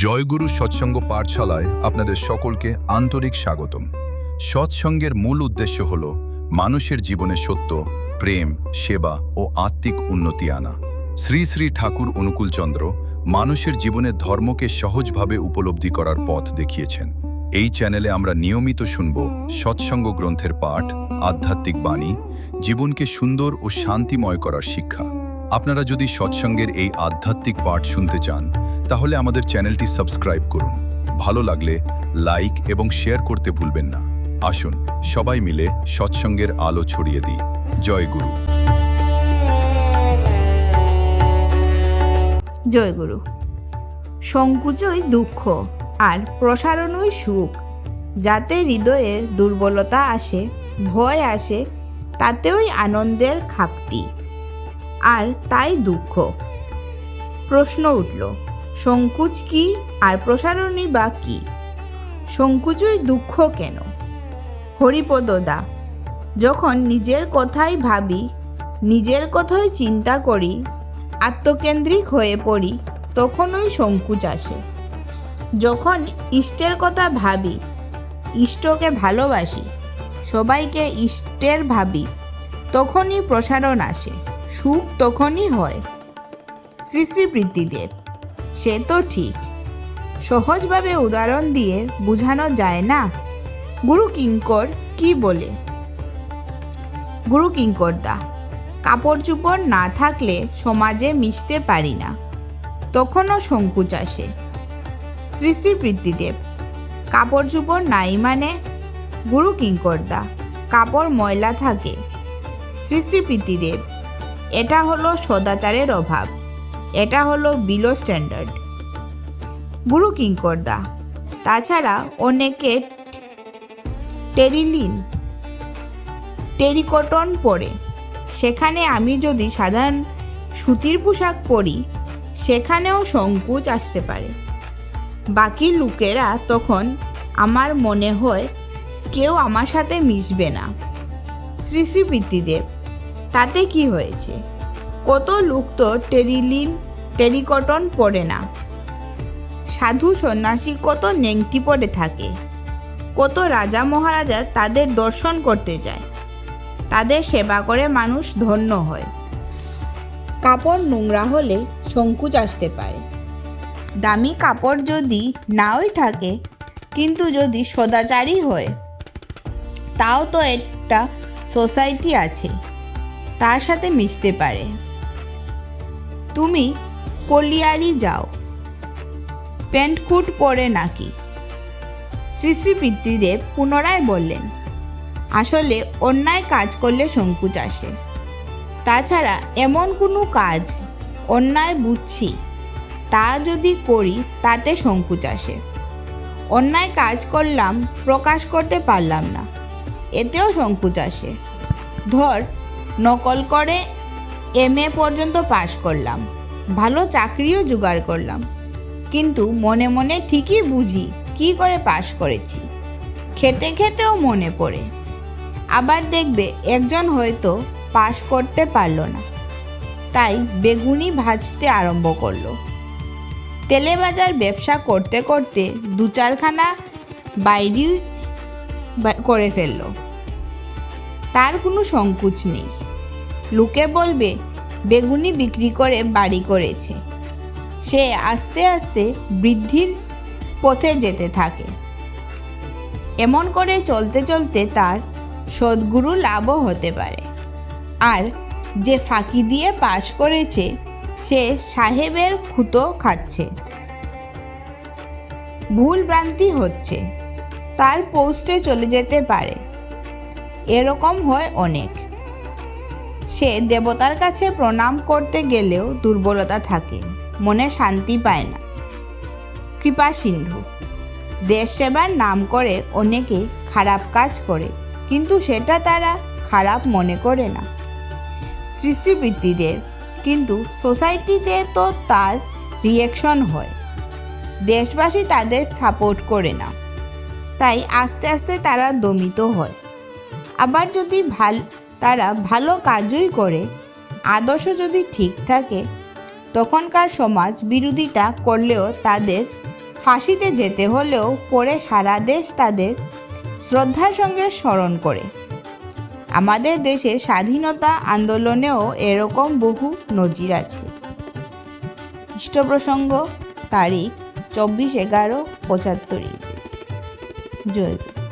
জয়গুরু সৎসঙ্গ পাঠশালায় আপনাদের সকলকে আন্তরিক স্বাগতম। সৎসঙ্গের মূল উদ্দেশ্য হল মানুষের জীবনে সত্য, প্রেম, সেবা ও আত্মিক উন্নতি আনা। শ্রী শ্রী ঠাকুর অনুকূলচন্দ্র মানুষের জীবনে ধর্মকে সহজভাবে উপলব্ধি করার পথ দেখিয়েছেন। এই চ্যানেলে আমরা নিয়মিত শুনব সৎসঙ্গ গ্রন্থের পাঠ, আধ্যাত্মিক বাণী, জীবনকে সুন্দর ও শান্তিময় করার শিক্ষা। আপনারা যদি সৎসঙ্গের এই আধ্যাত্মিক পাঠ শুনতে চান তাহলে আমাদের চ্যানেলটি সাবস্ক্রাইব করুন। ভালো লাগলে লাইক এবং শেয়ার করতে ভুলবেন না। আসুন সবাই মিলে সৎসঙ্গের আলো ছড়িয়ে দিই। জয় গুরু। জয় গুরু। সংকুচই দুঃখ আর প্রসারণই সুখ। যাতে হৃদয়ে দুর্বলতা আসে, ভয় আসে, তাতেই আনন্দের খাকতি, আর তাই দুঃখ। প্রশ্ন উঠল, সংকুচ কি আর প্রসারণই বা কি? সংকুচই দুঃখ কেন? হরিপদদা, যখন নিজের কথাই ভাবি, নিজের কথাই চিন্তা করি, আত্মকেন্দ্রিক হয়ে পড়ি, তখনই সংকুচ আসে। যখন ইষ্টের কথা ভাবি, ইষ্টকে ভালোবাসি, সবাইকে ইষ্টের ভাবি, তখনই প্রসারণ আসে, সুখ তখনই হয়। শ্রী শ্রী বৃত্তিদেব, সে তো ঠিক, সহজভাবে উদাহরণ দিয়ে বোঝানো যায় না। গুরু কিঙ্কর কি বলে? গুরু কিঙ্করদা, কাপড় চোপড় না থাকলে সমাজে মিশতে পারি না, তখনও সংকুচ আসে। শ্রী শ্রী বৃত্তিদেব, কাপড় চোপড় নাই মানে? গুরু কিঙ্করদা, কাপড় ময়লা থাকে। শ্রী শ্রী বৃত্তিদেব, এটা হলো সদাচারের অভাব, এটা হলো বিলো স্ট্যান্ডার্ড। গুরু কিঙ্করদা, তাছাড়া অনেকে টেরিকটন পরে, সেখানে আমি যদি সাধারণ সুতির পোশাক পরি, সেখানেও সংকুচ আসতে পারে। বাকি লোকেরা তখন আমার মনে হয় কেউ আমার সাথে মিশবে না। শ্রী শ্রী বৃত্তিদেব, তাতে কি হয়েছে? কত লোক তো টেরিকটন পরে না। সাধু সন্ন্যাসী কত নেংটি পরে থাকে। কত রাজা মহারাজা তাদের দর্শন করতে যায়, তাদের সেবা করে মানুষ ধন্য হয়। কাপড় নোংরা হলে সংকুচ আসতে পারে। দামি কাপড় যদি নাও থাকে, কিন্তু যদি সদাচারী হয়, তাও তো একটা সোসাইটি আছে, তার সাথে মিশতে পারে। তুমি কলিয়ারি যাও, প্যান্ট কুট পরে নাকি? শ্রী শ্রী পিতৃদেব পুনরায় বললেন, আসলে অন্যায় কাজ করলে সংকুচ আসে। তাছাড়া এমন কোনো কাজ অন্যায় বুঝছি, তা যদি করি তাতে সংকুচ আসে। অন্যায় কাজ করলাম, প্রকাশ করতে পারলাম না, এতেও সংকুচ আসে। ধর, নকল করে MA পর্যন্ত পাশ করলাম, ভালো চাকরিও জোগাড় করলাম, কিন্তু মনে মনে ঠিকই বুঝি কি করে পাশ করেছি, খেতে খেতেও মনে পড়ে। আবার দেখবে একজন হয়তো পাশ করতে পারল না, তাই বেগুনি ভাজতে আরম্ভ করলো। তেলে ভাজার ব্যবসা করতে করতে 2-4খানা বাইরে করে ফেলল, তার কোনো সংকুচ নেই। লোকে বলবে বেগুনি বিক্রি করে বাড়ি করেছে। সে আস্তে আস্তে বৃদ্ধির পথে যেতে থাকে। এমন করে চলতে চলতে তার সদ্গুরু লাভও হতে পারে। আর যে ফাঁকি দিয়ে পাশ করেছে, সে সাহেবের খুঁতো খাচ্ছে, ভুল ভ্রান্তি হচ্ছে, তার পোস্টে চলে যেতে পারে। এরকম হয় অনেক। সে দেবতার কাছে প্রণাম করতে গেলেও দুর্বলতা থাকে, মনে শান্তি পায় না। কৃপা সিন্ধু, দেশ সেবার নাম করে অনেকে খারাপ কাজ করে, কিন্তু সেটা তারা খারাপ মনে করে না। শ্রী শ্রী বৃত্তিদেব, কিন্তু সোসাইটিতে তো তার রিয়াকশন হয়, দেশবাসী তাদের সাপোর্ট করে না, তাই আস্তে আস্তে তারা দমিত হয়। আবার যদি তারা ভালো কাজই করে, আদর্শ যদি ঠিক থাকে, তখনকার সমাজ বিরোধিতা করলেও তাদের ফাঁসিতে যেতে হলেও পরে সারা দেশ তাদের শ্রদ্ধার সঙ্গে স্মরণ করে। আমাদের দেশে স্বাধীনতা আন্দোলনেও এরকম বহু নজির আছে। খ্রিস্টপ্রসঙ্গ তারিখ 24/11/75 জয় গুরু।